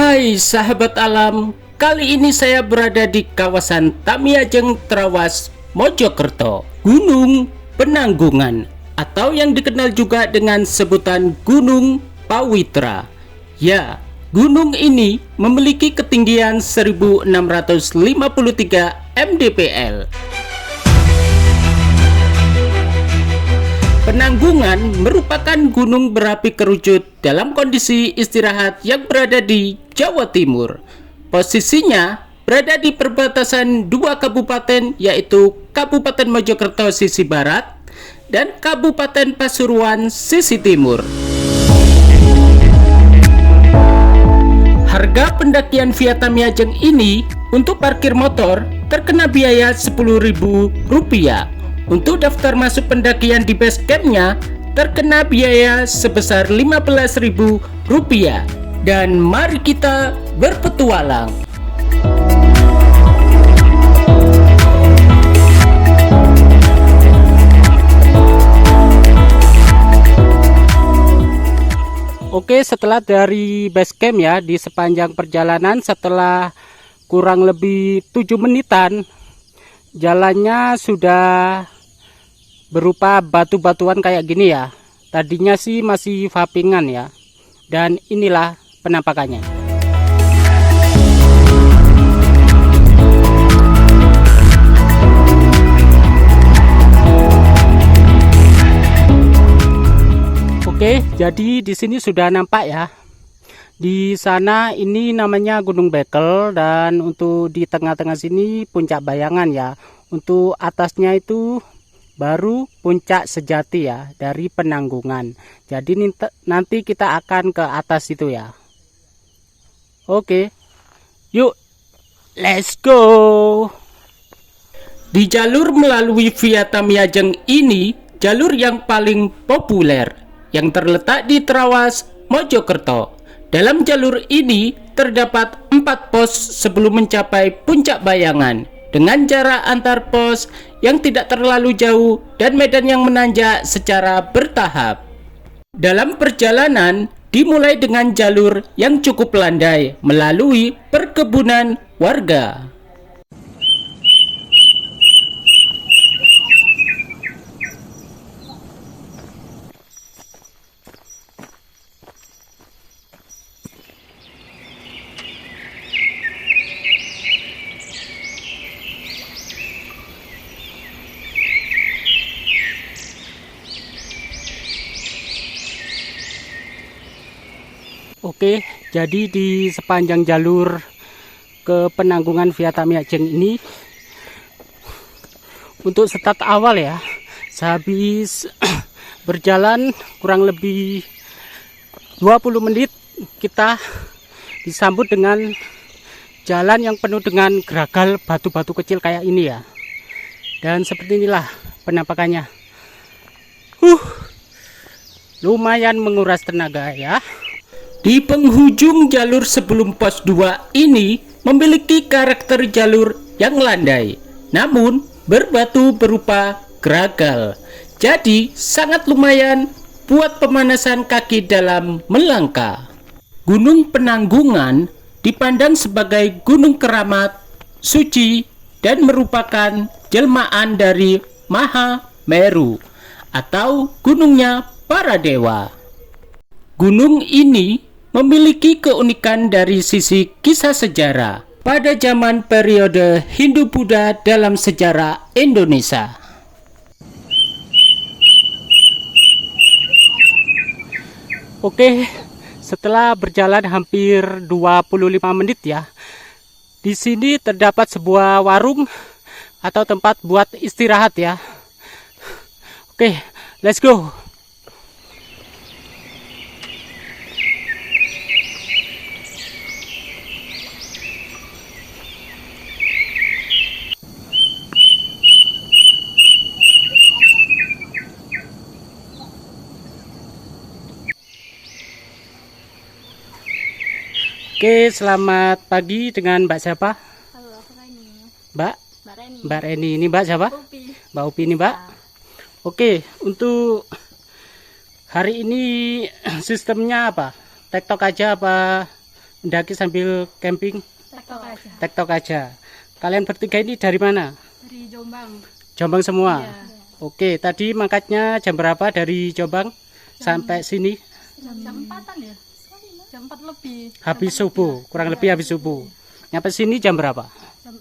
Hai sahabat alam, kali ini saya berada di kawasan Tamiajeng Trawas, Mojokerto, Gunung Penanggungan, atau yang dikenal juga dengan sebutan Gunung Pawitra. Ya, gunung ini memiliki ketinggian 1653 mdpl. Penanggungan merupakan gunung berapi kerucut dalam kondisi istirahat yang berada di Jawa Timur. Posisinya berada di perbatasan dua kabupaten, yaitu Kabupaten Mojokerto sisi barat dan Kabupaten Pasuruan sisi timur. Harga pendakian via Tamiajeng ini untuk parkir motor terkena biaya Rp10.000. Untuk daftar masuk pendakian di base campnya terkena biaya sebesar Rp15.000. Dan mari kita berpetualang. Oke, setelah dari base camp ya, di sepanjang perjalanan setelah kurang lebih 7 menitan, jalannya sudah berupa batu-batuan kayak gini ya. Tadinya sih masih vapingan ya, dan inilah penampakannya. Oke, jadi di sini sudah nampak ya. Di sana ini namanya Gunung Bekel, dan untuk di tengah-tengah sini Puncak Bayangan ya. Untuk atasnya itu baru Puncak Sejati ya, dari Penanggungan. Jadi nanti kita akan ke atas itu ya. Oke, yuk let's go. Di jalur melalui via Tamiajeng ini jalur yang paling populer yang terletak di Trawas, Mojokerto. Dalam jalur ini terdapat 4 pos sebelum mencapai Puncak Bayangan, dengan jarak antar pos yang tidak terlalu jauh dan medan yang menanjak secara bertahap. Dalam perjalanan dimulai dengan jalur yang cukup landai melalui perkebunan warga. Oke, jadi di sepanjang jalur ke Penanggungan via Tamiajeng ini, untuk start awal ya, sehabis berjalan kurang lebih 20 menit kita disambut dengan jalan yang penuh dengan geragal batu-batu kecil kayak ini ya. Dan seperti inilah penampakannya. Lumayan menguras tenaga ya. Di penghujung jalur sebelum pos 2 ini memiliki karakter jalur yang landai, namun berbatu berupa geragal. Jadi sangat lumayan buat pemanasan kaki dalam melangkah. Gunung Penanggungan dipandang sebagai gunung keramat, suci, dan merupakan jelmaan dari Mahameru atau gunungnya para dewa. Gunung ini memiliki keunikan dari sisi kisah sejarah pada zaman periode Hindu-Buddha dalam sejarah Indonesia. Oke, setelah berjalan hampir 25 menit ya, di sini terdapat sebuah warung atau tempat buat istirahat ya. Oke, let's go. Oke, selamat pagi dengan Mbak siapa? Halo, aku Reni. Mbak Reni. Mbak Reni, ini Mbak siapa? Upi. Mbak Upi ini Mbak. Oke, untuk hari ini sistemnya apa? Tektok aja apa mendaki sambil camping? Tektok aja. Tektok aja. Kalian bertiga ini dari mana? Dari Jombang. Jombang semua? Iya. Oke, tadi mangkatnya jam berapa dari Jombang sampai sini? Jam 4-an ya? Jam 4 lebih. Habis subuh, kurang lebih habis subuh. Nyampe sini jam berapa? Jam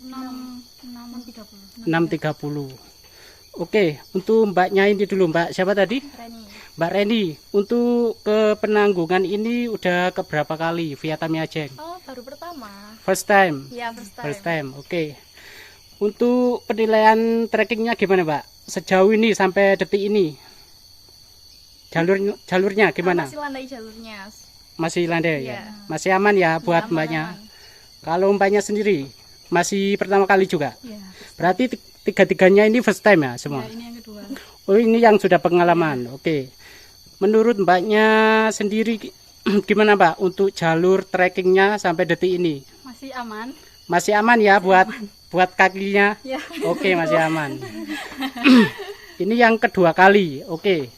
6.30. 6.30. Oke, untuk mbaknya ini dulu, Mbak siapa tadi? Reni. Mbak Reni, untuk ke Penanggungan ini udah keberapa kali via Tamiajeng? Oh, baru pertama. First time? Iya, first time. First time, oke. Untuk penilaian trekkingnya gimana, Mbak? Sejauh ini sampai detik ini? Jalurnya gimana? Masih landai jalurnya. Masih landai Iya. ya? Masih aman ya buat Aman, mbaknya? aman. Kalau mbaknya sendiri, masih pertama kali juga? Iya. Berarti tiga-tiganya ini first time ya semua? Ya, ini yang kedua. Oh, ini yang sudah pengalaman. Oke. Menurut mbaknya sendiri gimana, Mbak, untuk jalur trekkingnya sampai detik ini? Masih aman. Masih aman ya buat kakinya? Ya. Oke, masih aman. Ini yang kedua kali. Oke.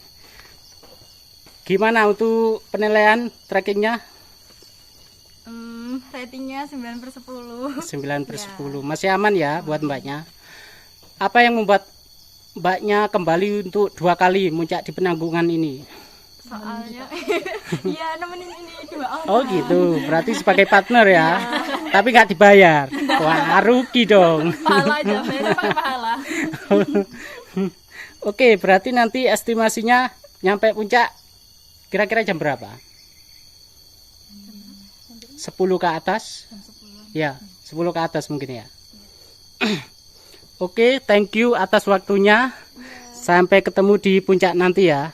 Gimana untuk penilaian trekkingnya? Ratingnya 9/10. 9/10. Masih aman ya buat mbaknya. Apa yang membuat mbaknya kembali untuk 2 kali muncak di Penanggungan ini? Soalnya iya nemenin ini 2 orang. Oh gitu, berarti sebagai partner ya. Tapi nggak dibayar. Wah, rugi dong. Pahala aja, bayarnya pakai pahala. Oke, berarti nanti estimasinya nyampe puncak kira-kira jam berapa? 10 ke atas? Ya, 10 ke atas mungkin ya. Oke, thank you atas waktunya. Sampai ketemu di puncak nanti ya.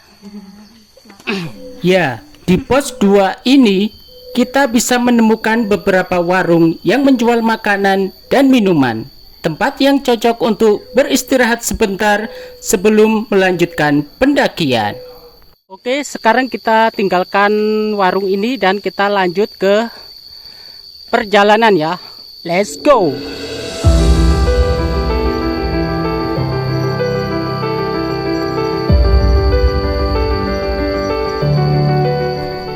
Ya, di pos 2 ini kita bisa menemukan beberapa warung yang menjual makanan dan minuman. Tempat yang cocok untuk beristirahat sebentar sebelum melanjutkan pendakian. Oke, sekarang kita tinggalkan warung ini dan kita lanjut ke perjalanan ya. Let's go.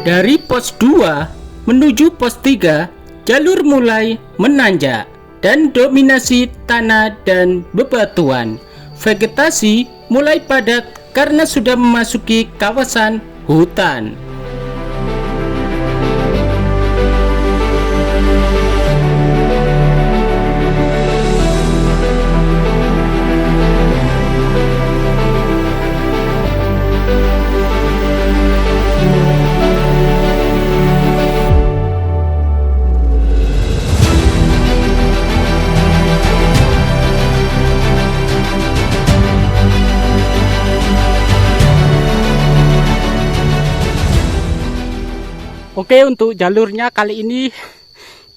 Dari pos 2 menuju pos 3, jalur mulai menanjak dan dominasi tanah dan bebatuan. Vegetasi mulai padat karena sudah memasuki kawasan hutan. Oke, untuk jalurnya kali ini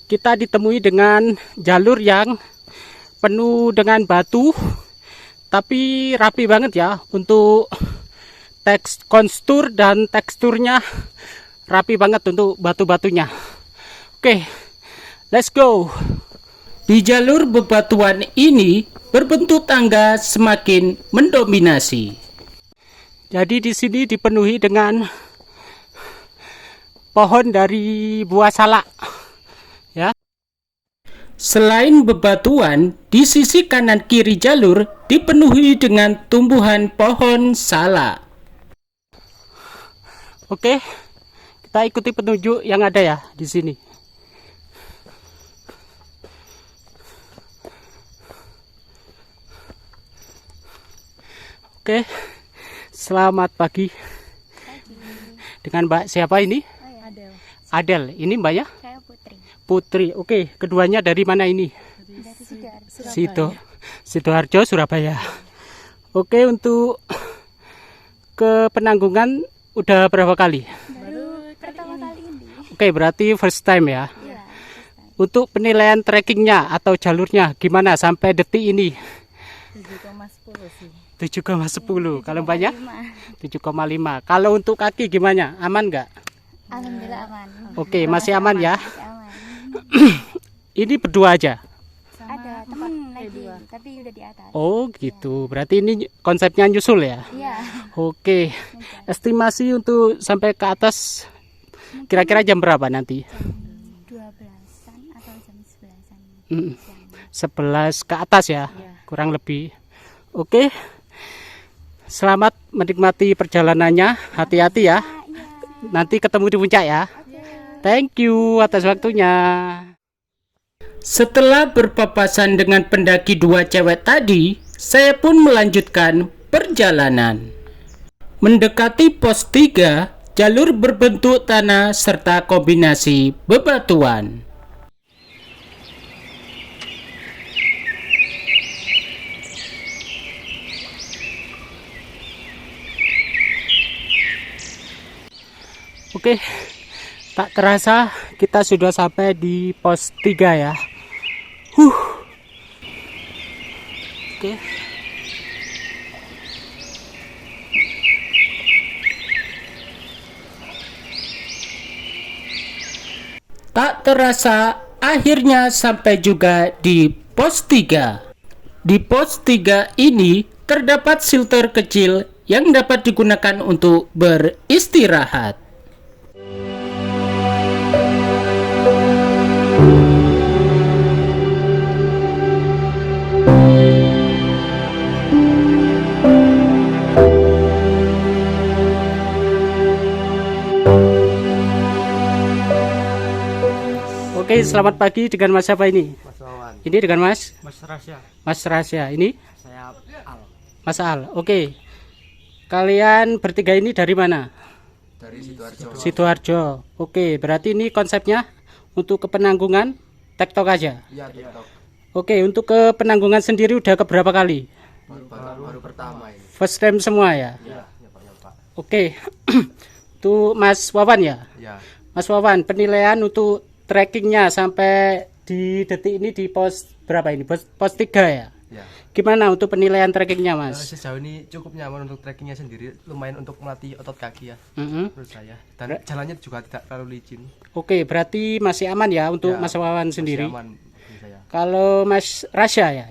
kita ditemui dengan jalur yang penuh dengan batu, tapi rapi banget ya. Untuk konstur dan teksturnya rapi banget untuk batu-batunya. Oke, let's go. Di jalur bebatuan ini berbentuk tangga semakin mendominasi. Jadi di sini dipenuhi dengan pohon dari buah salak ya. Selain bebatuan, di sisi kanan kiri jalur dipenuhi dengan tumbuhan pohon salak. Oke, kita ikuti petunjuk yang ada ya di sini. Oke, selamat pagi. Dengan Mbak siapa ini? Adel, ini mbaknya? Saya Putri. Putri, oke. Keduanya dari mana ini? Dari Sidoarjo, Surabaya. Oke, untuk ke Penanggungan udah berapa kali? Baru pertama kali ini. Oke, berarti first time ya. Iya. Untuk penilaian trekkingnya atau jalurnya gimana sampai detik ini? 7,10 sih. 7,10. Kalau mbaknya? 7,5. Kalau untuk kaki gimana? Aman nggak? Alhamdulillah aman. Oke, masih aman ya. Masih aman. Ini berdua aja? Ada teman lagi, tapi udah di atas. Oh gitu, berarti ini konsepnya nyusul ya? Iya. Oke, estimasi untuk sampai ke atas kira-kira jam berapa nanti? 12 11 ke atas ya, Iya. kurang lebih. Oke, selamat menikmati perjalanannya, hati-hati ya. Nanti ketemu di puncak ya. Thank you atas waktunya. Setelah berpapasan dengan pendaki dua cewek tadi, saya pun melanjutkan perjalanan. Mendekati pos 3, jalur berbentuk tanah serta kombinasi bebatuan. Oke, tak terasa kita sudah sampai di pos 3 ya. Oke. Tak terasa akhirnya sampai juga di pos 3. Di pos 3 ini terdapat shelter kecil yang dapat digunakan untuk beristirahat. Oke, selamat pagi dengan Mas siapa ini? Mas Wawan. Ini dengan Mas Rasya. Mas Rasya. Ini Saya Al. Mas Al. Oke. Kalian bertiga ini dari mana? Dari Sidoarjo. Sidoarjo. Oke, berarti ini konsepnya untuk ke Penanggungan tektok aja. Iya, TikTok. Oke, untuk ke Penanggungan sendiri udah keberapa kali? Baru pertama ini. First time semua ya? Iya, Pak. Oke. Itu Mas Wawan ya? Iya. Mas Wawan, penilaian untuk trekkingnya sampai di detik ini di pos berapa ini? Pos 3 ya? Iya. Gimana untuk penilaian trekkingnya Mas? Sejauh ini cukup nyaman untuk trekkingnya sendiri, lumayan untuk melatih otot kaki ya Mhm. menurut saya. Dan jalannya juga tidak terlalu licin. Oke, berarti masih aman ya untuk Ya, Mas Wawan Masih sendiri. aman menurut saya. Kalau Mas Rasya ya?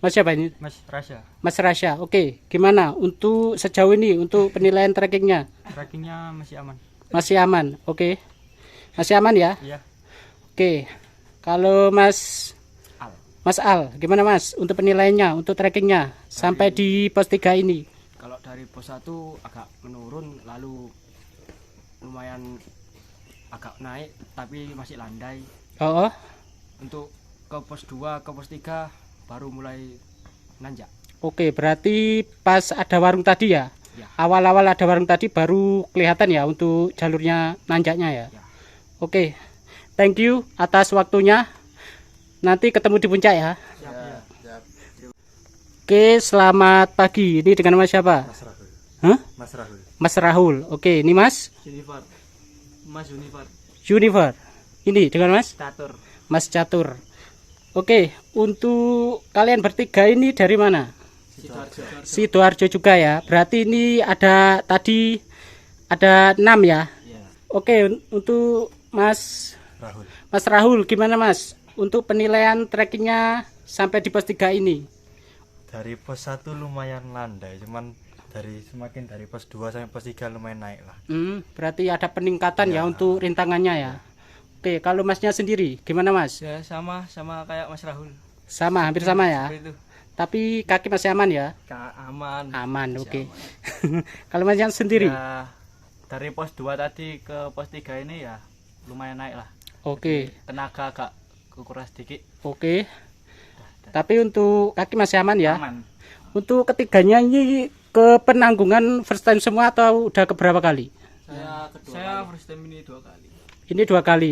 Mas siapa ini? Mas Rasya. Mas Rasya. Oke, gimana untuk sejauh ini untuk penilaian trekkingnya? Trekkingnya masih aman. Masih aman. Oke. Masih aman ya? Iya. Oke. Kalau Mas Al. Mas Al, gimana Mas untuk penilaiannya untuk trekkingnya sampai di pos 3 ini? Kalau dari pos 1 agak menurun, lalu lumayan agak naik tapi masih landai. Oh, Untuk ke pos 2 ke pos 3 baru mulai nanjak. oke. Berarti pas ada warung tadi ya? Ya. Awal-awal ada warung tadi baru kelihatan ya untuk jalurnya nanjaknya ya? Ya. Oke. Thank you atas waktunya. Nanti ketemu di puncak ya. Siap. Oke, selamat pagi. Ini dengan Mas siapa? Mas Rahul. Hah? Mas Rahul. Mas Rahul. Oke, ini Mas Junifer. Mas Junifer. Junifer. Ini dengan Mas Catur. Mas Catur. Oke, untuk kalian bertiga ini dari mana? Sidoarjo. Sidoarjo juga ya. Berarti ini ada tadi ada 6 ya. Iya. Oke, untuk Mas Rahul. gimana Mas? Untuk penilaian trekkingnya sampai di pos 3 ini. Dari pos 1 lumayan landai, cuman semakin dari pos 2 sampai pos 3 lumayan naik lah. Berarti ada peningkatan ya untuk rintangannya ya. Oke, kalau Masnya sendiri gimana Mas? Ya sama kayak Mas Rahul. Sama, hampir sama ya. Seperti itu. Tapi kaki masih aman ya? Aman. Aman, Masih oke. aman. Kalau Masnya sendiri? Ya, dari pos 2 tadi ke pos 3 ini ya lumayan naik lah. Oke, Tenaga agak kuras sedikit. oke. Tapi untuk kaki masih aman ya? Aman. Untuk ketiganya ini ke Penanggungan first time semua atau udah keberapa kali? Saya first time ini 2 kali. Ini 2 kali,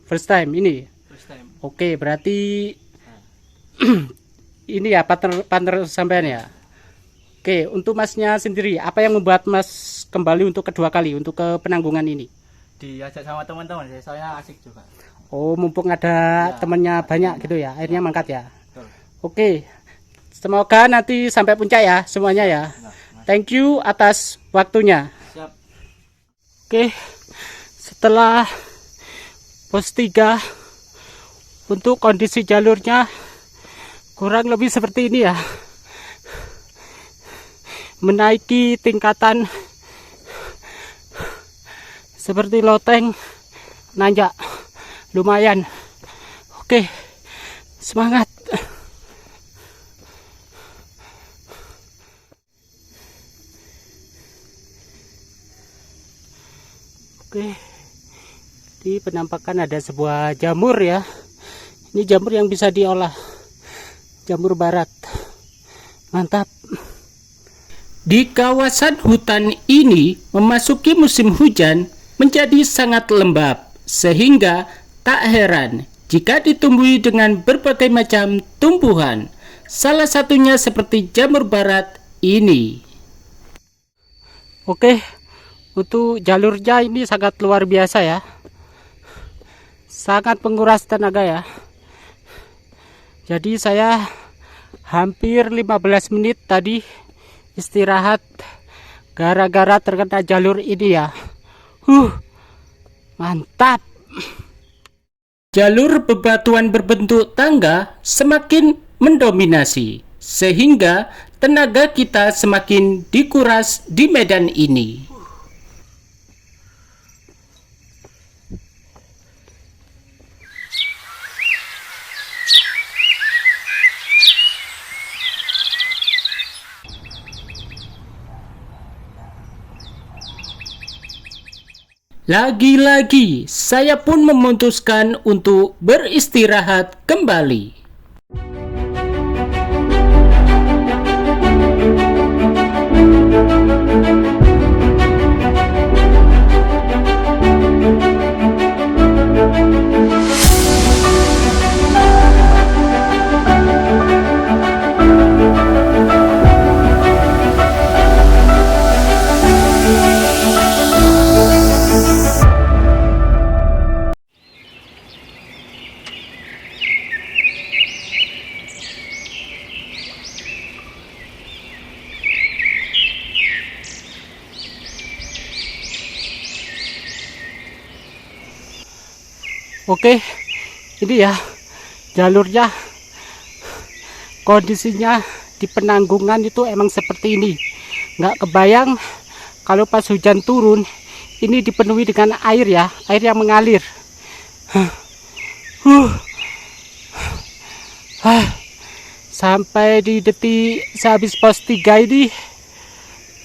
first time ini. First time. Oke, berarti ini ya partner sampean ya. Oke, untuk Masnya sendiri, apa yang membuat Mas kembali untuk kedua kali untuk ke Penanggungan ini? Diajak sama teman-teman, soalnya asik juga. Oh, mumpung ada temennya banyak gitu ya, akhirnya mangkat ya. Betul. Oke, semoga nanti sampai puncak ya semuanya ya. Thank you atas waktunya. Siap. Oke, setelah pos 3 untuk kondisi jalurnya kurang lebih seperti ini ya. Menaiki tingkatan seperti loteng, nanjak, lumayan. Oke, Semangat. Oke. Di penampakan ada sebuah jamur ya. Ini jamur yang bisa diolah. Jamur barat. Mantap. Di kawasan hutan ini memasuki musim hujan menjadi sangat lembab, sehingga tak heran jika ditumbuhi dengan berbagai macam tumbuhan. Salah satunya seperti jamur barat ini. Oke, untuk jalurnya ini sangat luar biasa ya. Sangat menguras tenaga ya. Jadi saya hampir 15 menit tadi istirahat gara-gara terkena jalur ini ya. Mantap. Jalur bebatuan berbentuk tangga semakin mendominasi, sehingga tenaga kita semakin dikuras di medan ini. Lagi-lagi saya pun memutuskan untuk beristirahat kembali. Oke, ini ya jalurnya, kondisinya di Penanggungan itu emang seperti ini. Nggak kebayang kalau pas hujan turun ini dipenuhi dengan air ya, air yang mengalir. Sampai di detik sehabis pos 3 ini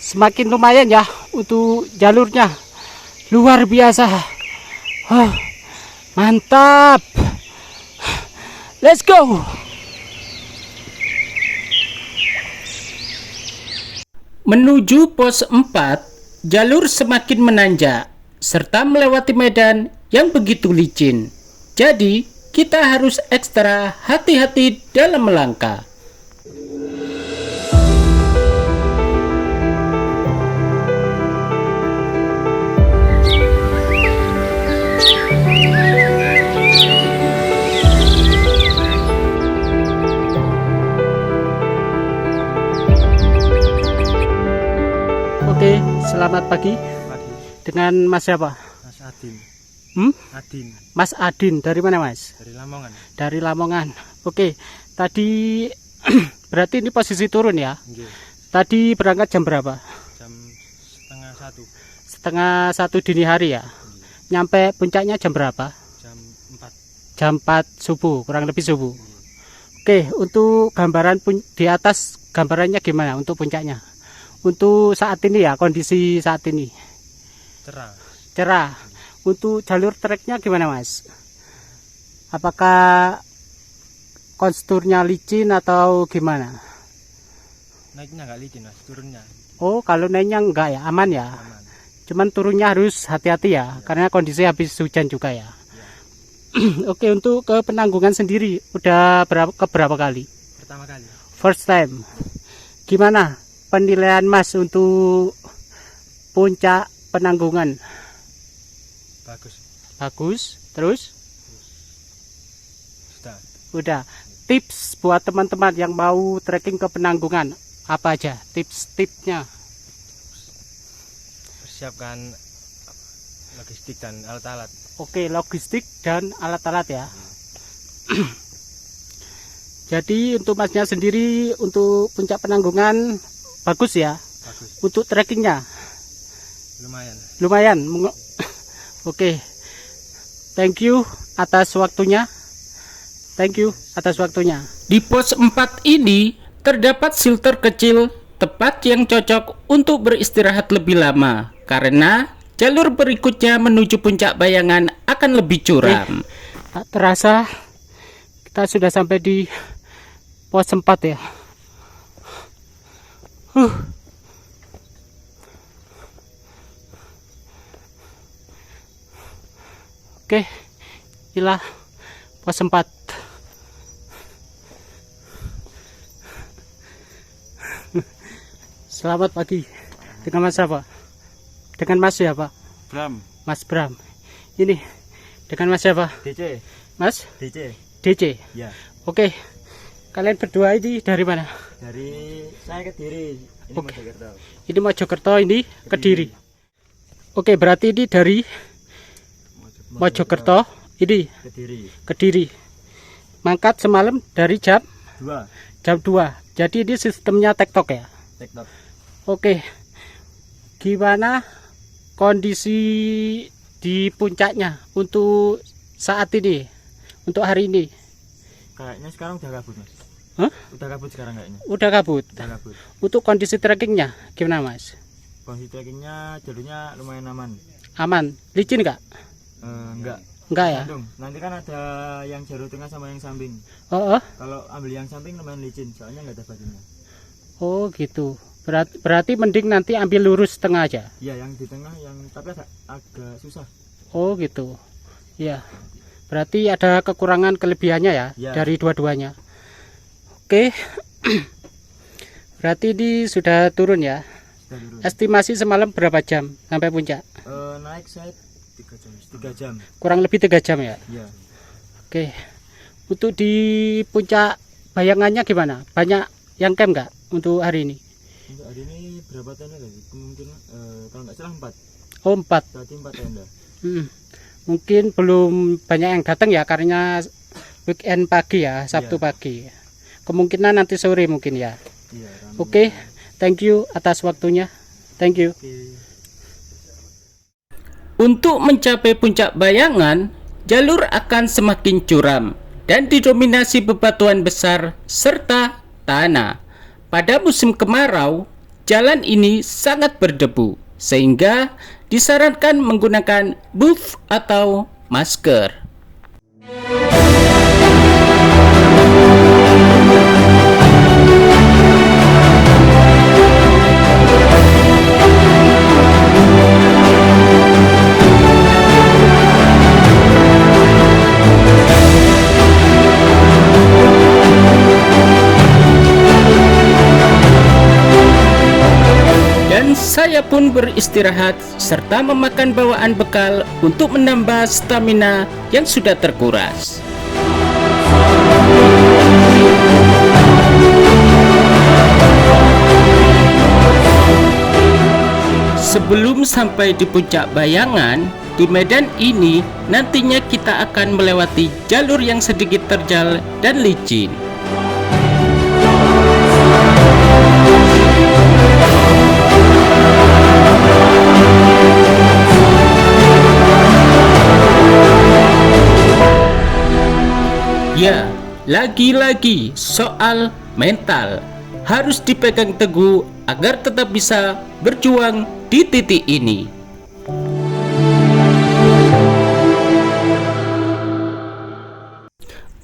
semakin lumayan ya untuk jalurnya, luar biasa. Mantap. Let's go. Menuju pos 4, jalur semakin menanjak serta melewati medan yang begitu licin. Jadi, kita harus ekstra hati-hati dalam melangkah. Oke, selamat pagi. Pagi, Dengan Mas siapa? Mas Adin. Adin Mas Adin, dari mana Mas? dari Lamongan. Dari Lamongan. Oke, tadi berarti ini posisi turun ya? Nggih, Tadi berangkat jam berapa? jam setengah 1, Setengah 1 dini hari ya? Nyampe puncaknya jam berapa? jam 4. Jam 4 subuh, kurang lebih subuh. Oke, untuk gambaran di atas gambarannya gimana untuk puncaknya? Untuk saat ini ya, kondisi saat ini Cerah. cerah. Untuk jalur treknya gimana Mas? Apakah konsturnya licin atau gimana? Naiknya nggak licin Mas, turunnya Oh, kalau naiknya enggak ya, aman ya. aman. Cuman turunnya harus hati-hati ya, karena kondisi habis hujan juga ya. Oke, untuk ke Penanggungan sendiri udah berapa kali? Pertama kali. First time. Gimana penilaian Mas untuk puncak Penanggungan? Bagus. Bagus. Terus? Sudah. Udah. Tips buat teman-teman yang mau trekking ke Penanggungan, apa aja tips-tipsnya? Persiapkan logistik dan alat-alat. Oke, logistik dan alat-alat ya. Jadi untuk Masnya sendiri untuk puncak Penanggungan bagus ya. Bagus. Untuk trekkingnya Lumayan. lumayan. Oke, thank you atas waktunya. Thank you atas waktunya. Di pos 4 ini terdapat shelter kecil, tempat yang cocok untuk beristirahat lebih lama karena jalur berikutnya menuju puncak Bayangan akan lebih curam. Tak terasa kita sudah sampai di pos 4 ya. Oke, inilah pos 4. Selamat pagi. Dengan Mas apa? Dengan Mas siapa? Bram, Mas Bram. Ini dengan Mas siapa? DC, Mas DC. DC. Ya, Oke. Kalian berdua ini dari mana? dari saya Kediri. Ini Oke. Mojokerto. Ini Mojokerto, ini Kediri. Oke, berarti ini dari Mojokerto, ini Kediri. Kediri. Mangkat semalam dari jam 2. 2. Jadi ini sistemnya tektok ya. TikTok. Oke. Gimana kondisi di puncaknya untuk saat ini? Untuk hari ini? Kayaknya sekarang udah kabut, Mas. Hah? Udah kabut sekarang kayaknya. Udah kabut. Udah kabut. Untuk kondisi trekkingnya gimana, Mas? Kondisi trekkingnya jalurnya lumayan aman. Aman. Licin nggak? Enggak. Enggak ya? Bandung. Nanti kan ada yang jalur tengah sama yang samping. Oh, Kalau ambil yang samping lumayan licin, soalnya nggak ada batunya. oh gitu. Berarti mending nanti ambil lurus tengah aja. Iya, yang di tengah yang tapi agak susah. Oh gitu. Ya. Berarti ada kekurangan kelebihannya ya, Ya. dari dua-duanya. Oke. Berarti ini sudah turun ya. Sudah turun. Estimasi semalam berapa jam sampai puncak? Naik saya 3 jam. 3 jam. Kurang lebih 3 jam ya. Iya. Oke. Untuk di puncak Bayangannya gimana? Banyak yang camp nggak untuk hari ini? Untuk hari ini berapa tenda tadi? Kemungkinan kalau nggak salah 4. Oh 4. Berarti 4 tenda. Mungkin belum banyak yang datang ya karena weekend pagi ya, Sabtu Iya. pagi. Kemungkinan nanti sore mungkin ya. Iya. rame. Oke, thank you atas waktunya. Thank you. Oke. Untuk mencapai puncak Bayangan, jalur akan semakin curam dan didominasi bebatuan besar serta tanah. Pada musim kemarau, jalan ini sangat berdebu sehingga disarankan menggunakan buff atau masker. Dan saya pun beristirahat serta memakan bawaan bekal untuk menambah stamina yang sudah terkuras. Sebelum sampai di puncak Bayangan, di medan ini nantinya kita akan melewati jalur yang sedikit terjal dan licin. Ya, lagi-lagi soal mental harus dipegang teguh agar tetap bisa berjuang di titik ini.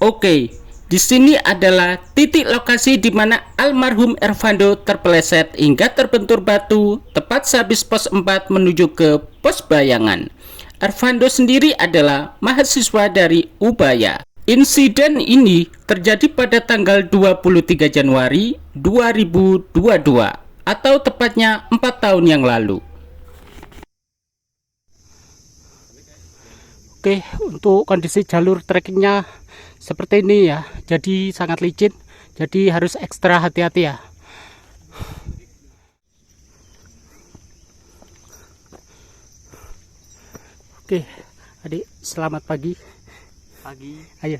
Oke, di sini adalah titik lokasi di mana almarhum Ervando terpeleset hingga terbentur batu tepat sehabis pos 4 menuju ke pos Bayangan. Ervando sendiri adalah mahasiswa dari Ubaya. Insiden ini terjadi pada tanggal 23 Januari 2022 atau tepatnya 4 tahun yang lalu. Oke, untuk kondisi jalur trekkingnya seperti ini ya, jadi sangat licin, jadi harus ekstra hati-hati ya. Oke, adik, selamat pagi. Pagi. Ayo,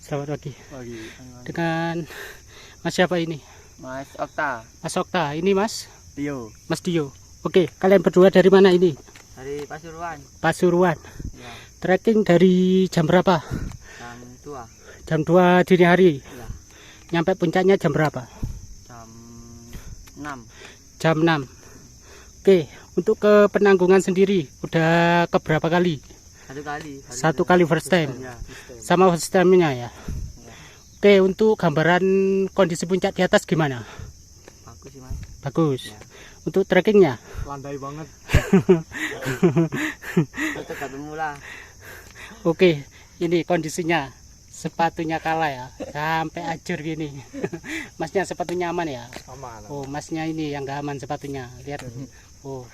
selamat pagi. Pagi. Dengan Mas siapa ini? Mas Okta. Mas Okta, ini Mas Tio. Mas Dio. Oke, kalian berdua dari mana ini? Dari Pasuruan. Pasuruan. Ya. Trekking dari jam berapa? Yang tua. Jam 2 dini hari. Ya. Nyampe puncaknya jam berapa? Jam 6. Jam 6. Oke, untuk ke Penanggungan sendiri udah ke berapa kali? Satu kali. Satu kali first time. Ya, Sama first time-nya ya. Oke, untuk gambaran kondisi puncak di atas gimana? bagus sih mas. Bagus. Ya. Untuk trekkingnya? Landai banget. Itu ketemu lah. Oke, ini kondisinya. Sepatunya kalah ya. Sampai hancur gini. Masnya sepatunya aman ya? Aman. Oh, masnya ini yang gak aman sepatunya. Lihat. Oh.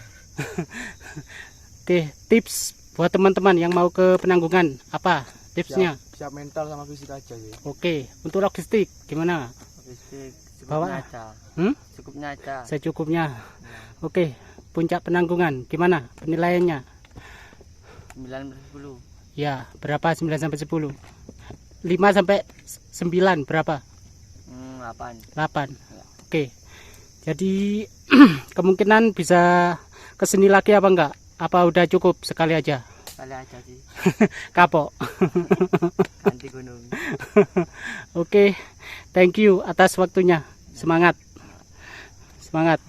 Oke, tips buat teman-teman yang mau ke Penanggungan. Apa tipsnya? Siap mental sama fisik aja sih. Oke, untuk logistik gimana? Logistik Bawa. cukupnya aja. Cukupnya aja. Secukupnya. Oke, puncak Penanggungan gimana penilaiannya? 9/10. Ya, berapa 9 sampai 10? 5 sampai 9 berapa? 8. 8. Oke. Jadi kemungkinan bisa kesini lagi apa enggak? Apa udah cukup sekali aja? Kali aja sih. Kapok. Ganti gunung. Oke. Thank you atas waktunya. Semangat. Semangat.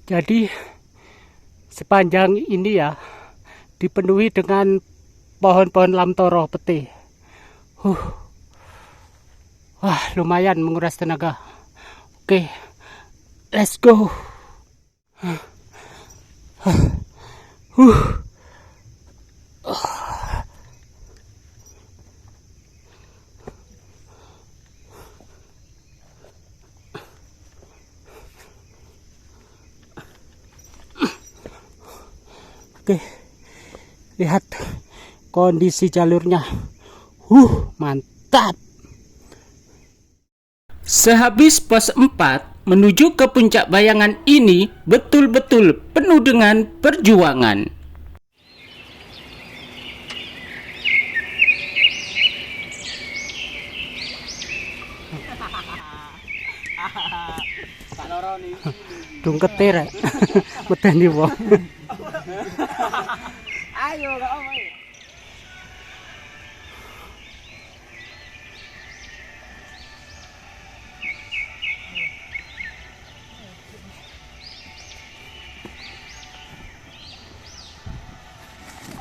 Jadi sepanjang ini ya dipenuhi dengan pohon-pohon lamtoro pete. Wah, lumayan menguras tenaga. Oke, let's go. Oke, lihat kondisi jalurnya. Mantap. Sehabis pos 4 menuju ke puncak Bayangan ini betul-betul penuh dengan perjuangan. Dungketir rek. Medeni wong. Ayo, gak apa.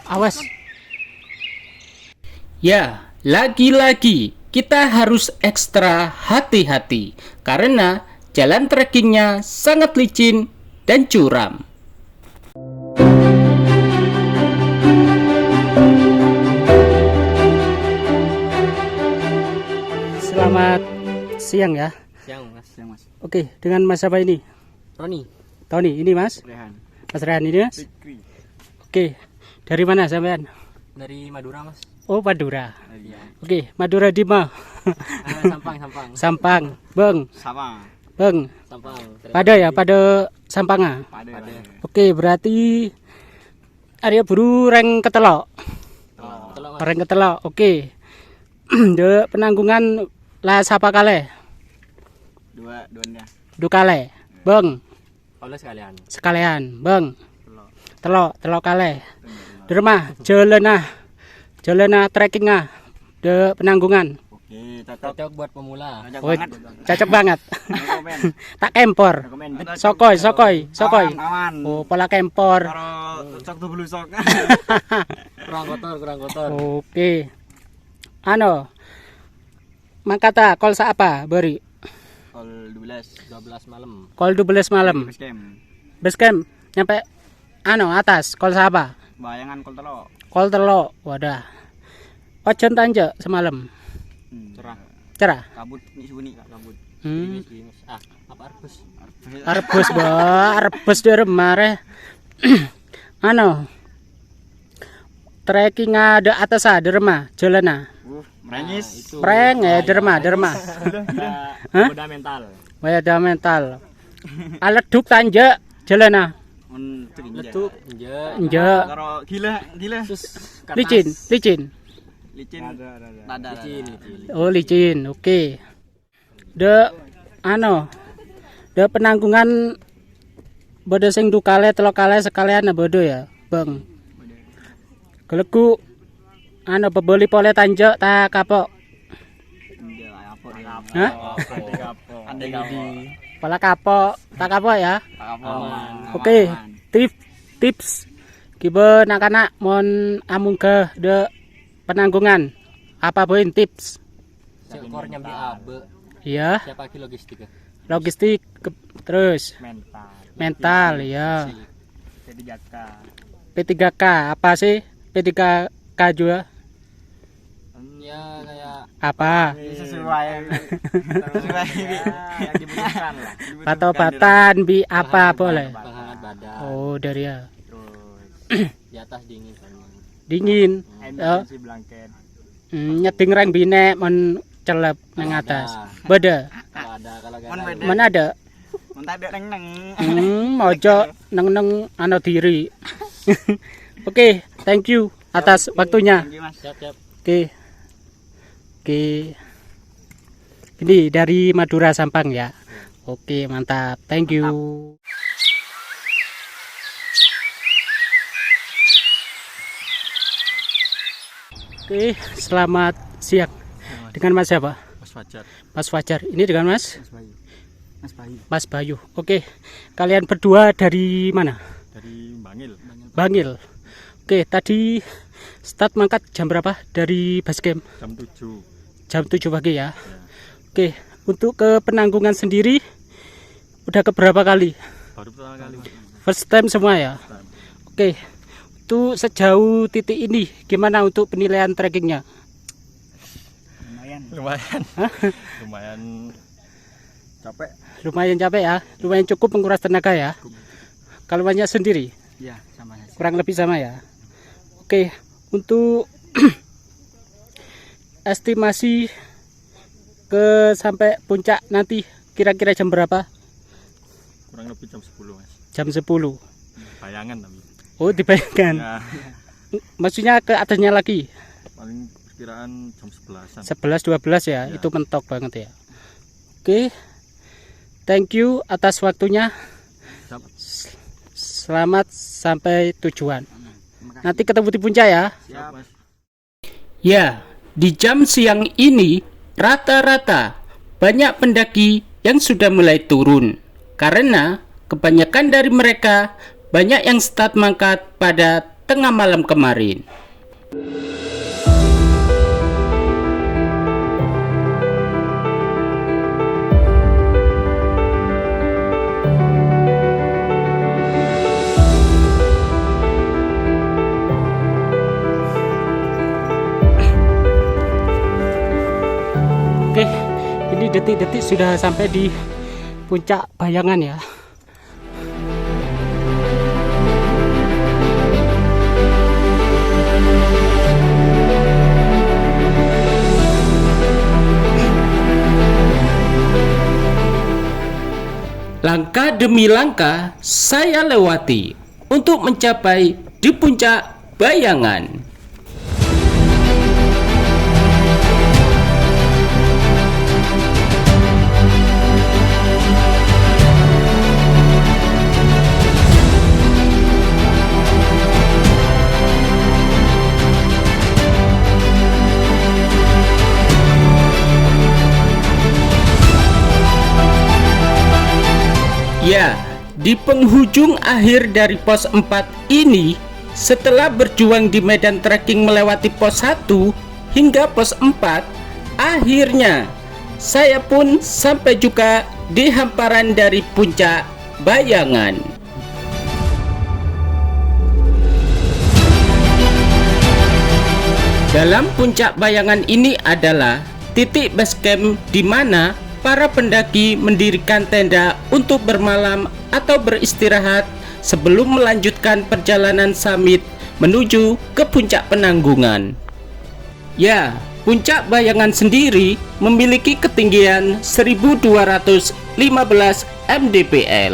Awas. Ya, lagi-lagi kita harus ekstra hati-hati karena jalan trekkingnya sangat licin dan curam. Selamat siang ya. Siang mas. Oke, dengan Mas siapa ini? Roni. Tony, ini Mas? Rehan. Mas Rehan ini Mas? Oke, dari mana sampean? Dari Madura mas. Oh, Madura. Iya. Oke, Madura di mana? Sampang. Sampang. Bang, Sama. Bang. Sampang. Pada ya, pada Sampanga. Pada. Oke, berarti area buru reng ketelok. Telok mas. Reng ketelok. Oke. De Penanggungan lah sapa kale? Duanya. Du kale. Bang, Oleh sekalian. sekalian. Bang. Telok kale. Di rumah jalan trekking de Penanggungan. Oke, cocok buat pemula. Oh, cocok banget. Tak kempor. Sokoi. Aman. Oh, pola kempor. Karo cocok tuh belu sok. kurang kotor. Oke. Mangkata kol apa beri? Kol 12 malam. Kol 12 malam. Base camp nyampe atas kol apa? Bayangan kol telok. Kol telok. Wadah. Ojon tanja semalam. Cerah. Kabut nih sunyi kabut. Apa arbus? Arbus di remare. Trekking ada atas di rumah jalan Merengis. Preng ya di rumah. Hah? Ada mental. Aleduk tanja jalan Letuk. Nja. Karo gila. Licin. Ada. Oh, licin. Oke. De Penanggungan bodo sing dukale telok kale sekalian bodo ya, Bang. Gelegu anu beboli pole tanjok tak kapok. Hah? Pala kapok, tak kapok ya. Oke, tips kibe nak-anak mon amung ke de penanggungan. Apa poin tips? Sekornya beli abe. Iya, Siapa lagi logistik? logistik terus mental ya. P3K apa sih? P3K juga Ya kayak apa? sesuai yang dibutuhkan lah. Batan bi apa boleh? penghangat badan. Oh dari ya. Di atas dingin kan. Dingin. Oh, Si blanket. nyeding reng bine mon celep nang atas. Beda. Kalau gak Mon ada. beda. Mana ada? Mun tak ada neng. Mojo neng ano diri. Oke, thank you atas waktunya. Thank you, Mas. Siap. Oke. Ini dari Madura Sampang ya. Oke, mantap. Thank you. Oke, selamat siang. Dengan Mas siapa? Mas Fajar. Mas Fajar. Ini dengan Mas Mas Bayu. Mas Bayu. Oke. Kalian berdua dari mana? Dari Bangil. Bangil. Oke, tadi start mangkat jam berapa dari base camp? Jam 7. Jam 7 pagi ya. Oke, untuk ke penanggungan sendiri udah keberapa kali? Baru pertama kali. First time semua ya. Oke. Untuk sejauh titik ini gimana untuk penilaian trekkingnya? Lumayan. Lumayan capek. Lumayan capek ya. Lumayan cukup menguras tenaga ya. Kalau banyak sendiri Iya, sama aja. kurang lebih sama ya. Oke, untuk estimasi ke sampai puncak nanti kira-kira jam berapa? Kurang lebih jam 10, Mas. Jam 10. Bayangan tapi. Oh, dibayangkan. Ya, Maksudnya ke atasnya lagi. paling perkiraan jam 11-an. 11 12 ya. Ya. Itu mentok banget ya. Oke. Thank you atas waktunya. Siap. Selamat sampai tujuan. Nanti ketemu di puncak ya. Siap, Mas. Ya, di jam siang ini rata-rata banyak pendaki yang sudah mulai turun karena kebanyakan dari mereka banyak yang start mangkat pada tengah malam kemarin. Oke, ini detik-detik sudah sampai di puncak Bayangan ya. Langkah demi langkah saya lewati untuk mencapai di puncak Bayangan. Ya, di penghujung akhir dari pos 4 ini, setelah berjuang di medan trekking melewati pos 1 hingga pos 4, akhirnya saya pun sampai juga di hamparan dari puncak Bayangan. Dalam puncak Bayangan ini adalah titik base camp di mana para pendaki mendirikan tenda untuk bermalam atau beristirahat sebelum melanjutkan perjalanan summit menuju ke puncak penanggungan. Ya, puncak Bayangan sendiri memiliki ketinggian 1215 mdpl.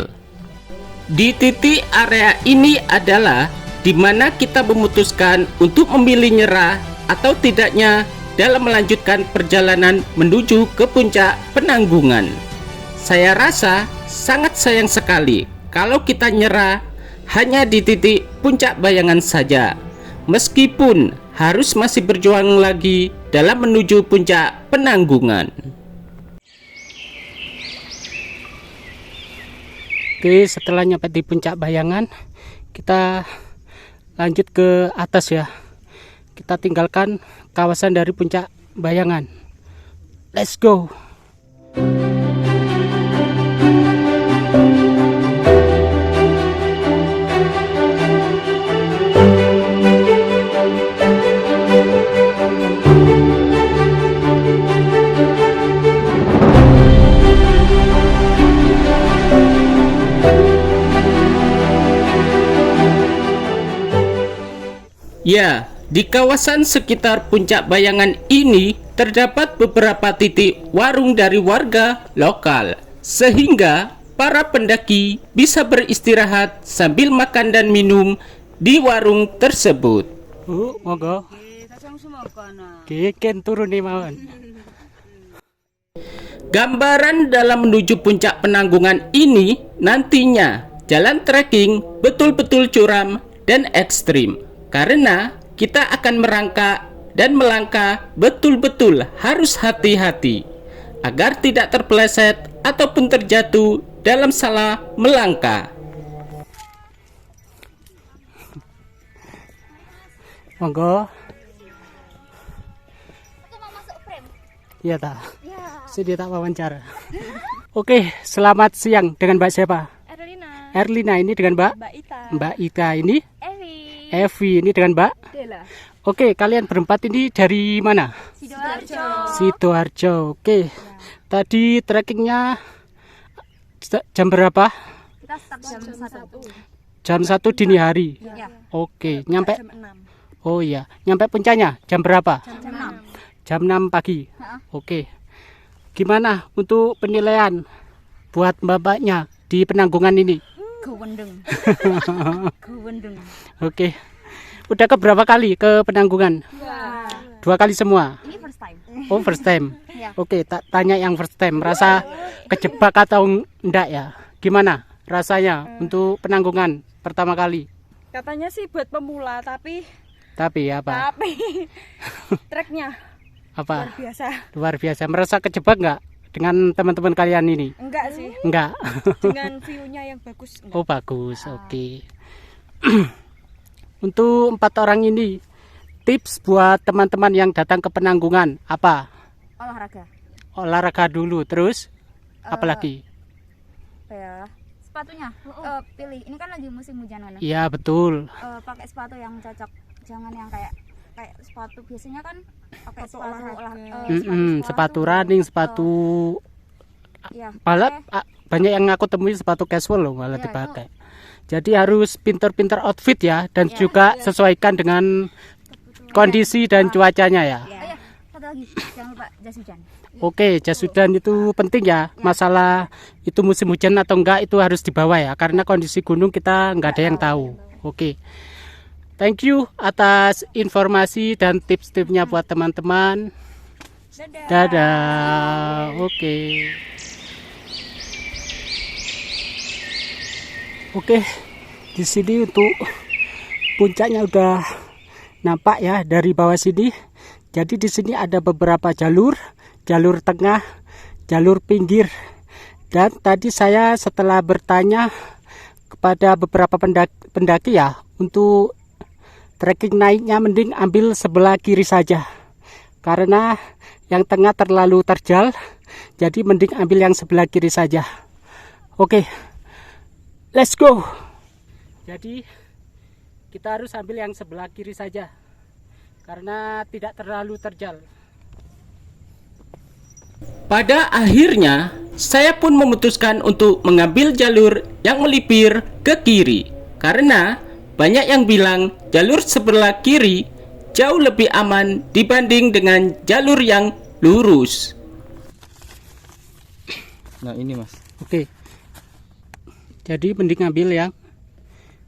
Di titik area ini adalah di mana kita memutuskan untuk memilih nyerah atau tidaknya dalam melanjutkan perjalanan menuju ke puncak penanggungan. Saya rasa sangat sayang sekali kalau kita nyerah hanya di titik puncak Bayangan saja. Meskipun harus masih berjuang lagi dalam menuju puncak Penanggungan. Oke, setelah nyampe di puncak Bayangan, kita lanjut ke atas ya. Kita tinggalkan kawasan dari puncak Bayangan. Let's go. Ya, di kawasan sekitar puncak Bayangan ini terdapat beberapa titik warung dari warga lokal, sehingga para pendaki bisa beristirahat sambil makan dan minum di warung tersebut. Bu, monggo. Oke, Ken turun nih mawon. Gambaran dalam menuju puncak Penanggungan ini nantinya jalan trekking betul-betul curam dan ekstrim, karena kita akan merangkak dan melangkah betul-betul harus hati-hati agar tidak terpeleset ataupun terjatuh dalam salah melangkah. Monggo. Aku mau masuk frame. Iya tak? Ya. Sedih tak wawancara. Oke, selamat siang dengan Mbak siapa? Erlina, Erlina ini dengan Mbak Mbak Ita, Mbak Ita ini, Evi, Evi ini dengan Mbak. Dela, Oke, kalian berempat ini dari mana? Sidoarjo. Sidoarjo. Oke. Tadi trekkingnya jam berapa? Kita start jam 1. Jam 1 dini hari. Ya. Oke, nyampe. jam 6. Oh iya, nyampe puncaknya jam berapa? Jam 6. Jam 6 pagi. Oke. Gimana untuk penilaian buat mbak-mbaknya di Penanggungan ini? Gewendeng. Gewendeng. Oke. Udah ke berapa kali ke Penanggungan? 2 kali semua. Ini first time. Oh, first time. Ya. Oke, tak tanya yang first time, merasa kejebak atau enggak ya? Gimana rasanya untuk Penanggungan pertama kali? Katanya sih buat pemula, tapi Apa? treknya Apa? luar biasa. Luar biasa. Merasa kejebak enggak dengan teman-teman kalian ini? Enggak sih, Enggak. dengan view-nya yang bagus. Enggak. Oh, bagus. Oke. Untuk 4 orang ini, tips buat teman-teman yang datang ke Penanggungan apa? Olahraga. Olahraga dulu, terus apa lagi? Apa ya? Sepatunya. Pilih. Ini kan lagi musim hujan kan. Iya, betul. Pakai sepatu yang cocok. Jangan yang kayak sepatu biasanya kan pakai Sepatu sepatu olahraga. Sepatu running, sepatu ya. malah banyak yang aku temui sepatu casual loh malah Ya, dipakai. Jadi harus pinter-pinter outfit ya, dan Ya. juga sesuaikan dengan kondisi dan cuacanya ya. Oh ya, satu lagi. Jangan lupa jas hujan. Oke, jas hujan itu penting ya. Masalah itu musim hujan atau enggak itu harus dibawa ya, karena kondisi gunung kita enggak ada yang tahu. Oke. Thank you atas informasi dan tips-tipsnya buat teman-teman. Dadah. Oke. Oke. Di sini untuk puncaknya udah nampak ya dari bawah sini. Jadi di sini ada beberapa jalur tengah, jalur pinggir. Dan tadi saya setelah bertanya kepada beberapa pendaki ya, untuk trekking naiknya mending ambil sebelah kiri saja, karena yang tengah terlalu terjal, jadi mending ambil yang sebelah kiri saja. Oke, let's go. Jadi kita harus ambil yang sebelah kiri saja, karena tidak terlalu terjal. Pada akhirnya, saya pun memutuskan untuk mengambil jalur yang melipir ke kiri, karena banyak yang bilang jalur sebelah kiri jauh lebih aman dibanding dengan jalur yang lurus. Nah ini mas, Oke, jadi mending ambil yang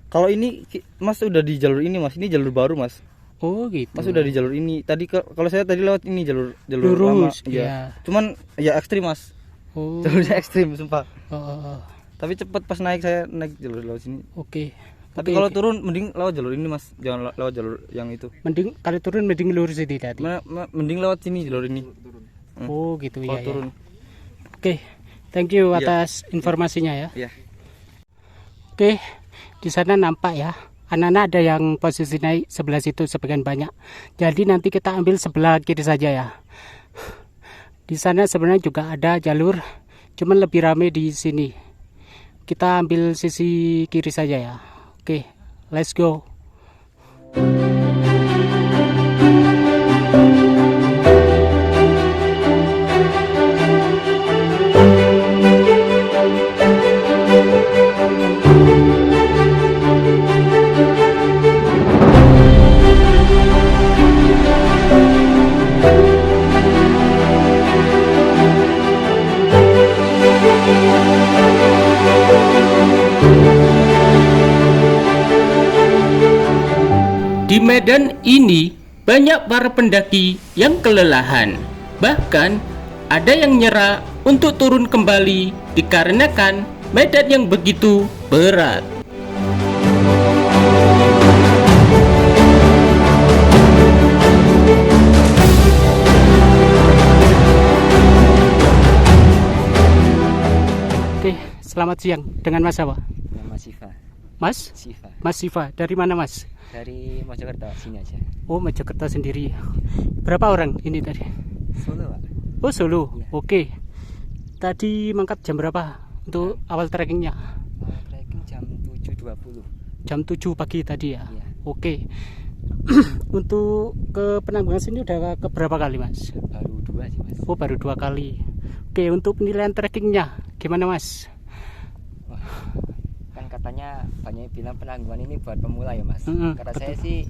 kalau ini mas udah di jalur ini mas, ini jalur baru mas. oh gitu. Mas udah di jalur ini. Tadi kalau saya tadi lewat ini jalur lama. Lurus, Iya. ya. Cuman ya ekstrim mas. Oh, Jalurnya ekstrim sumpah. oh, oh, oh. Tapi cepet pas naik saya naik jalur lewat sini. Oke. Tapi Oke, kalau oke. turun mending lewat jalur ini mas, jangan lewat jalur yang itu. Mending kalau turun mending lurus ini tadi. Mending lewat sini jalur ini. Oh gitu Kalau ya, ya. turun. Oke, thank you Iya. atas informasinya ya. Iya. Oke, di sana nampak ya, anak-anak ada yang posisi naik sebelah situ sebagian banyak. Jadi nanti kita ambil sebelah kiri saja ya. Di sana sebenarnya juga ada jalur, cuman lebih ramai di sini. Kita ambil sisi kiri saja ya. Oke, let's go. Di medan ini banyak para pendaki yang kelelahan. Bahkan ada yang nyerah untuk turun kembali dikarenakan medan yang begitu berat. Oke, selamat siang. Dengan Mas apa? Nama Siva. Mas? Siva. Mas Siva. Dari mana Mas? Dari Mojokerto sini aja. Oh, Mojokerto sendiri. Berapa orang ini tadi? Solo, Pak. Oh, Solo. Iya. Oke. Tadi mangkat jam berapa untuk awal trekkingnya? Trekking jam 7.20. Jam 7 pagi tadi ya. Iya. Oke. Untuk ke Penanggungan sini udah ke berapa kali Mas? Baru 2 sih, Mas. Oh, baru 2 kali. Oke, untuk penilaian trekkingnya gimana Mas? Wah, kan katanya banyak bilang Penanggungan ini buat pemula ya, Mas. Mm-mm, Kata betul. saya sih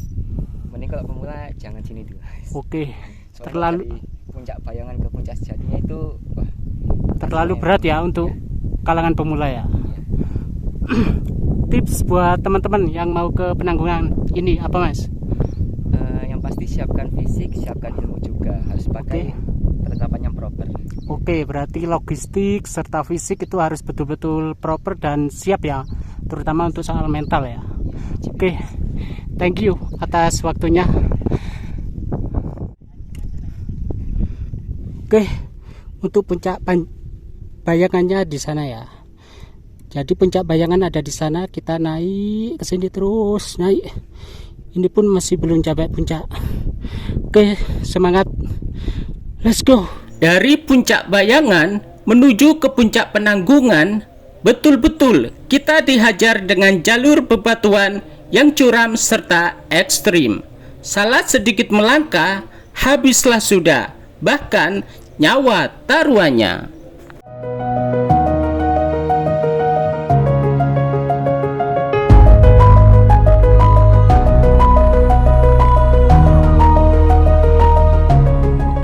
mending kalau pemula jangan sini dulu. Oke. Soalnya Terlalu dari puncak Bayangan ke puncak sejatinya itu wah, terlalu berat ya untuk kalangan pemula ya. Iya. Tips buat teman-teman yang mau ke Penanggungan ini apa Mas? Yang pasti siapkan fisik, siapkan ilmu juga. Harus pakai perlengkapan yang proper. Oke, berarti logistik serta fisik itu harus betul-betul proper dan siap ya, terutama untuk soal mental ya. Oke, thank you atas waktunya. Oke, untuk puncak Bayangannya di sana ya. Jadi puncak Bayangan ada di sana, kita naik ke sini terus naik. Ini pun masih belum capai puncak. Oke, semangat. Let's go. Dari puncak Bayangan menuju ke puncak Penanggungan, betul-betul kita dihajar dengan jalur bebatuan yang curam serta ekstrim. Salah sedikit melangkah, habislah sudah, bahkan nyawa taruhannya.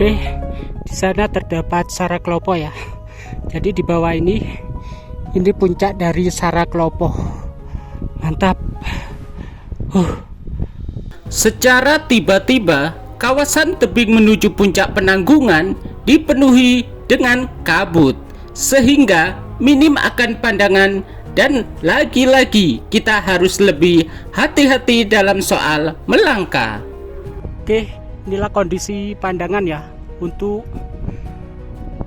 Oke, di sana terdapat Saraklopo ya. Jadi di bawah ini puncak dari Saraklopo. Mantap. Secara tiba-tiba, kawasan tebing menuju puncak Penanggungan dipenuhi dengan kabut, sehingga minim akan pandangan dan lagi-lagi kita harus lebih hati-hati dalam soal melangkah. Oke, inilah kondisi pandangan ya. Untuk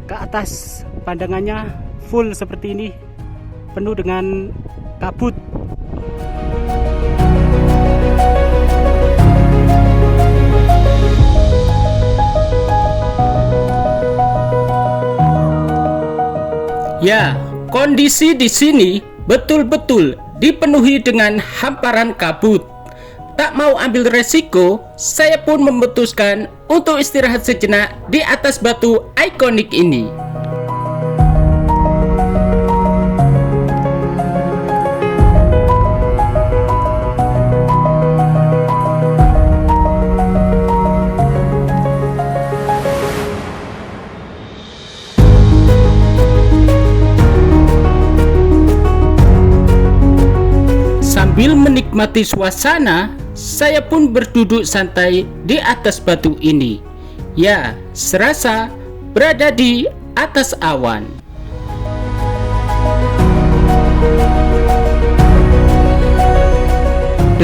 ke atas pandangannya full seperti ini, penuh dengan kabut. Ya, kondisi di sini betul-betul dipenuhi dengan hamparan kabut. Tak mau ambil resiko, saya pun memutuskan untuk istirahat sejenak di atas batu ikonik ini. Sambil menikmati suasana, saya pun berduduk santai di atas batu ini. Ya, serasa berada di atas awan.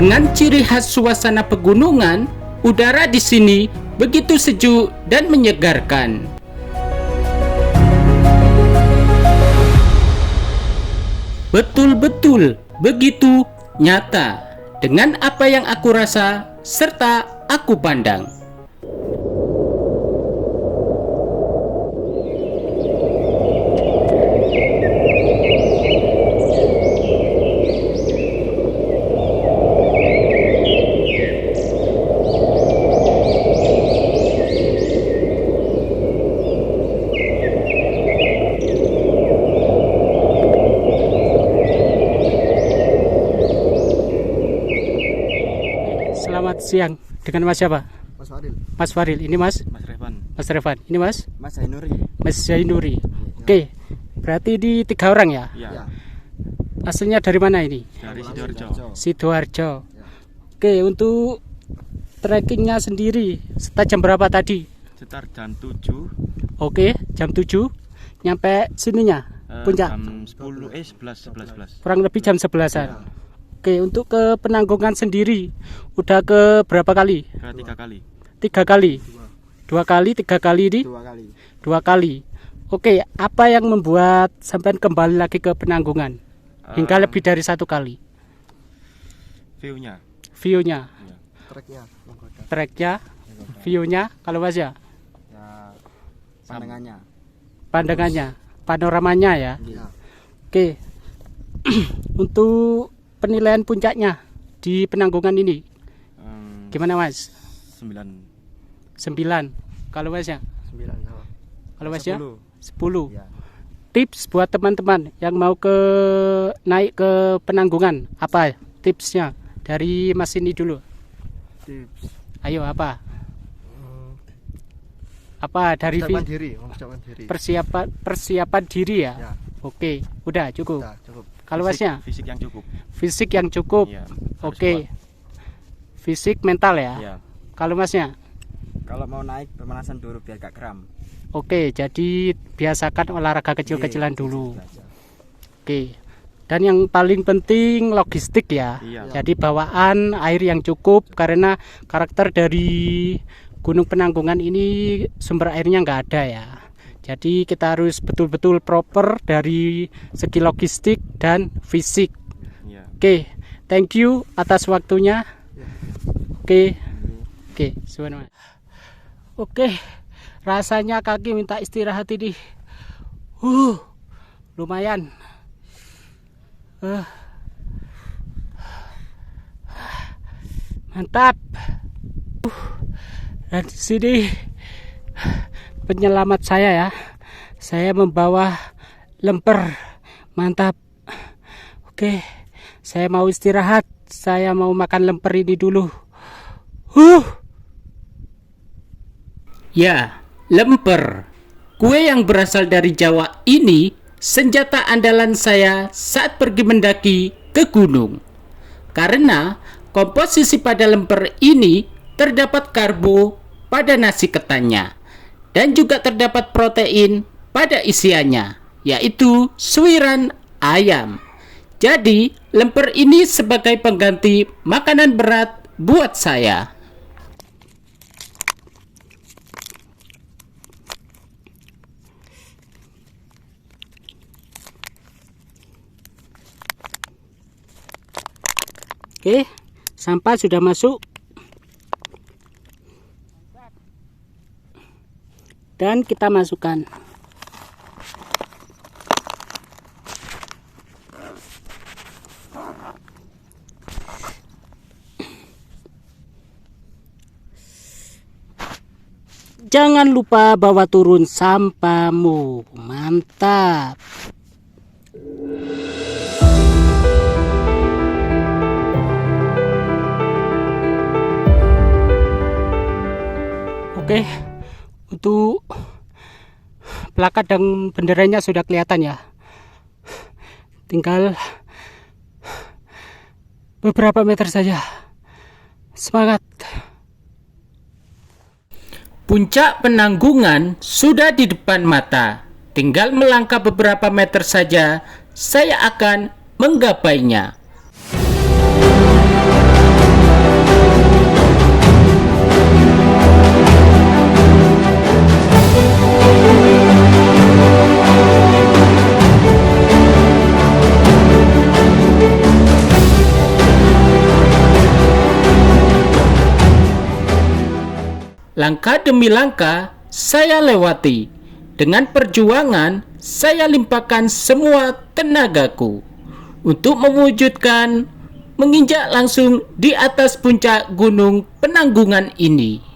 Dengan ciri khas suasana pegunungan, udara di sini begitu sejuk dan menyegarkan. Betul-betul begitu nyata dengan apa yang aku rasa serta aku pandang. Selamat siang. Dengan Mas siapa? Mas Faril. Mas Faril. Ini Mas? Mas Revan. Mas Revan. Ini Mas? Mas Zainuri. Mas Zainuri. Oke. Berarti di 3 orang ya? Iya. Aslinya dari mana ini? Dari Sidoarjo. Sidoarjo. Oke, untuk trekkingnya sendiri setelah jam berapa tadi? Sekitar jam 7. Oke, jam 7 nyampe sininya puncak. Jam 11. Kurang lebih jam 11-an. Oke, untuk ke Penanggungan sendiri udah ke berapa kali? Ke 3 kali. 3 kali. 2 kali, 3 kali di? 2 kali. 2 kali. Oke, apa yang membuat sampai kembali lagi ke Penanggungan hingga lebih dari 1 kali? View-nya. View-nya, Treknya. track-nya, view-nya, kalau Mas ya? Ya, pandangannya. Pandangannya, panoramanya ya. Iya. Oke. Untuk penilaian puncaknya di Penanggungan ini gimana Mas? 9. 9. Kalau Mas ya? 9 sama. Kalau Mas ya? 10. 10. Ya. Tips buat teman-teman yang mau naik ke Penanggungan, apa tipsnya? Dari Mas ini dulu. Tips. Ayo apa? Apa dari Persiapan diri, persiapan diri. persiapan diri ya? Ya. Oke, udah cukup. Udah, cukup. Kalau Masnya? Fisik yang cukup. Fisik yang cukup. Iya. Oke. Fisik mental ya. Iya. Kalau Masnya? Kalau mau naik pemanasan dulu biar gak kram. Oke, jadi biasakan olahraga kecil-kecilan dulu. Belajar. Oke. Dan yang paling penting logistik ya. Iya. Jadi bawaan air yang cukup karena karakter dari Gunung Penanggungan ini sumber airnya nggak ada ya. Jadi kita harus betul-betul proper dari segi logistik dan fisik. Iya. Oke, thank you atas waktunya. Oke, suwun. Oke, rasanya kaki minta istirahat ini. Lumayan. Mantap. Dan di sini penyelamat saya ya. Saya membawa lemper. Mantap. Oke, saya mau istirahat. Saya mau makan lemper ini dulu. Ya, lemper. Kue yang berasal dari Jawa ini senjata andalan saya saat pergi mendaki ke gunung. Karena komposisi pada lemper ini terdapat karbo pada nasi ketannya dan juga terdapat protein pada isiannya, yaitu suiran ayam. Jadi, lemper ini sebagai pengganti makanan berat buat saya. Oke, sampah sudah masuk. Dan kita masukkan. Jangan lupa bawa turun sampahmu. Mantap. Oke, untuk plakat dan benderanya sudah kelihatan ya. Tinggal beberapa meter saja. Semangat. Puncak Penanggungan sudah di depan mata. Tinggal melangkah beberapa meter saja, saya akan menggapainya. langkah demi langkah saya lewati. Dengan perjuangan, saya limpahkan semua tenagaku untuk mewujudkan menginjak langsung di atas puncak Gunung Penanggungan ini.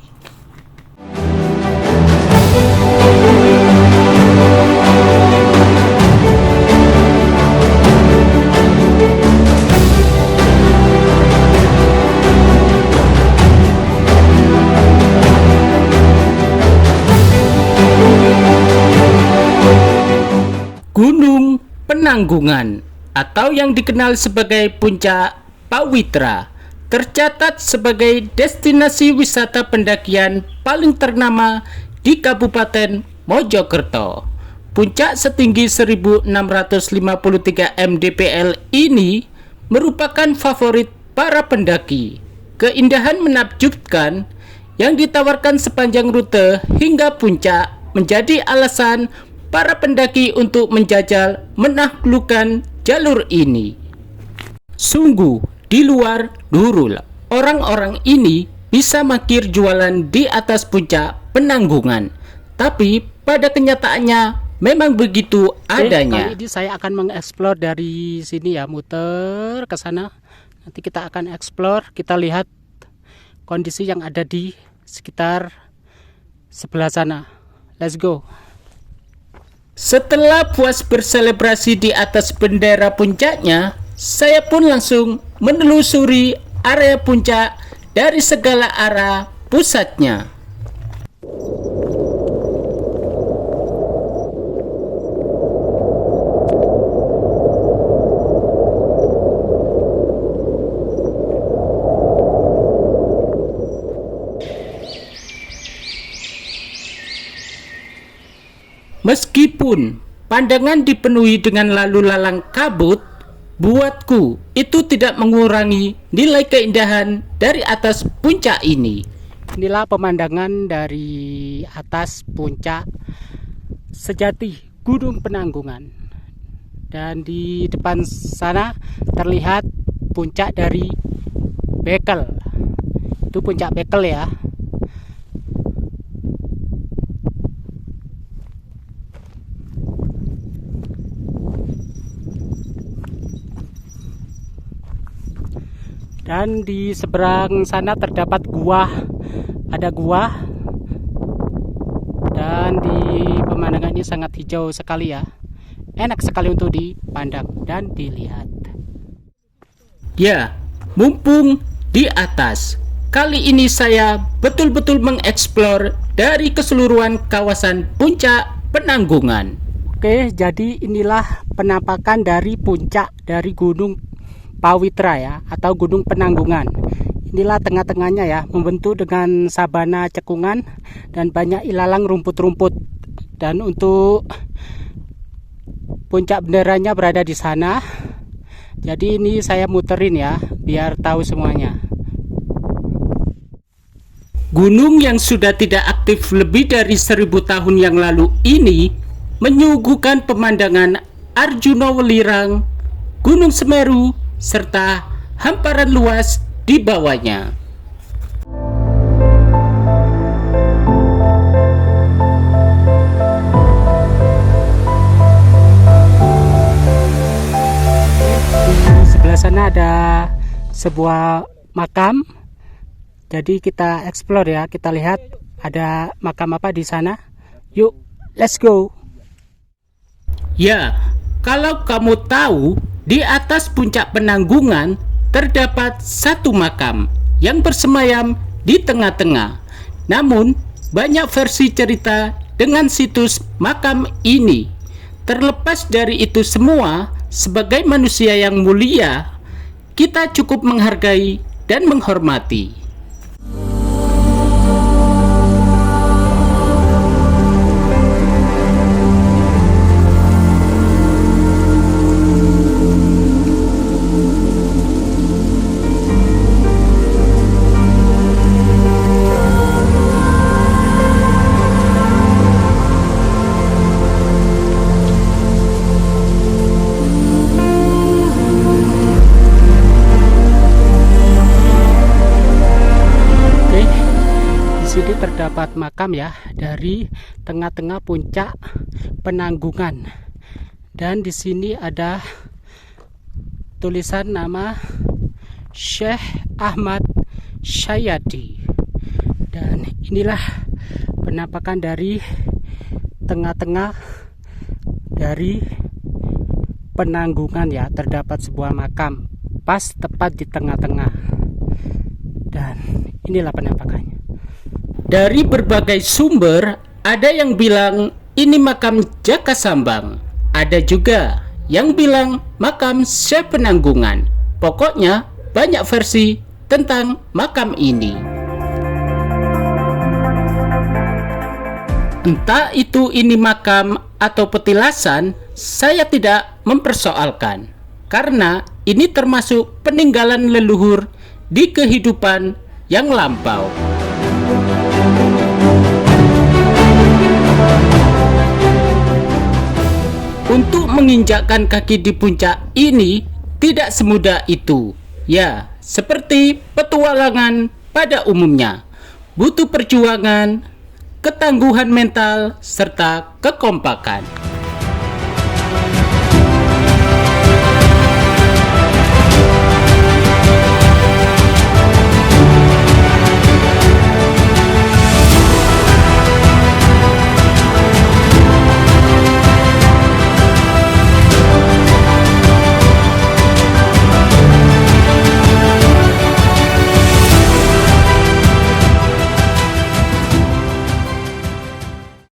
Gunung Penanggungan atau yang dikenal sebagai Puncak Pawitra tercatat sebagai destinasi wisata pendakian paling ternama di Kabupaten Mojokerto. Puncak setinggi 1653 mdpl ini merupakan favorit para pendaki. Keindahan menakjubkan yang ditawarkan sepanjang rute hingga puncak menjadi alasan para pendaki untuk menjajal menaklukkan jalur ini. Sungguh di luar Nurul, orang-orang ini bisa makir jualan di atas puncak Penanggungan. Tapi pada kenyataannya memang begitu adanya. Kali ini saya akan mengeksplor dari sini ya, muter ke sana. Nanti kita akan eksplor, kita lihat kondisi yang ada di sekitar sebelah sana. Let's go. Setelah puas berselebrasi di atas bendera puncaknya, saya pun langsung menelusuri area puncak dari segala arah pusatnya. Meskipun pandangan dipenuhi dengan lalu lalang kabut, buatku itu tidak mengurangi nilai keindahan dari atas puncak ini. Inilah pemandangan dari atas puncak sejati Gunung Penanggungan. Dan di depan sana terlihat puncak dari Bekel. Itu puncak Bekel ya. Dan di seberang sana terdapat gua, ada gua. Dan di pemandangan ini sangat hijau sekali ya. Enak sekali untuk dipandang dan dilihat. Ya, mumpung di atas, kali ini saya betul-betul mengeksplor dari keseluruhan kawasan puncak Penanggungan. Oke, jadi inilah penampakan dari puncak dari Gunung Pawitra ya, atau Gunung Penanggungan. Inilah tengah-tengahnya ya, membentuk dengan sabana cekungan dan banyak ilalang rumput-rumput. Dan untuk puncak benderanya berada di sana. Jadi ini saya muterin ya, biar tahu semuanya. Gunung yang sudah tidak aktif lebih dari 1000 tahun yang lalu ini menyuguhkan pemandangan Arjuna Welirang, Gunung Semeru, serta hamparan luas di bawahnya. Di sebelah sana ada sebuah makam. Jadi kita explore ya, kita lihat ada makam apa di sana. Yuk, let's go. Ya, kalau kamu tahu, di atas puncak Penanggungan terdapat satu makam yang bersemayam di tengah-tengah. Namun, banyak versi cerita dengan situs makam ini. Terlepas dari itu semua, sebagai manusia yang mulia, kita cukup menghargai dan menghormati. terdapat makam ya dari tengah-tengah puncak Penanggungan. Dan di sini ada tulisan nama Syekh Ahmad Syayadi. Dan inilah penampakan dari tengah-tengah dari Penanggungan ya, terdapat sebuah makam pas tepat di tengah-tengah. Dan inilah penampakannya. Dari berbagai sumber, ada yang bilang ini makam Jaka Sambang. Ada juga yang bilang makam Syekh Penanggungan. Pokoknya banyak versi tentang makam ini. Entah itu ini makam atau petilasan, saya tidak mempersoalkan. Karena ini termasuk peninggalan leluhur di kehidupan yang lampau. Untuk menginjakkan kaki di puncak ini tidak semudah itu. Ya, seperti petualangan pada umumnya. Butuh perjuangan, ketangguhan mental, serta kekompakan.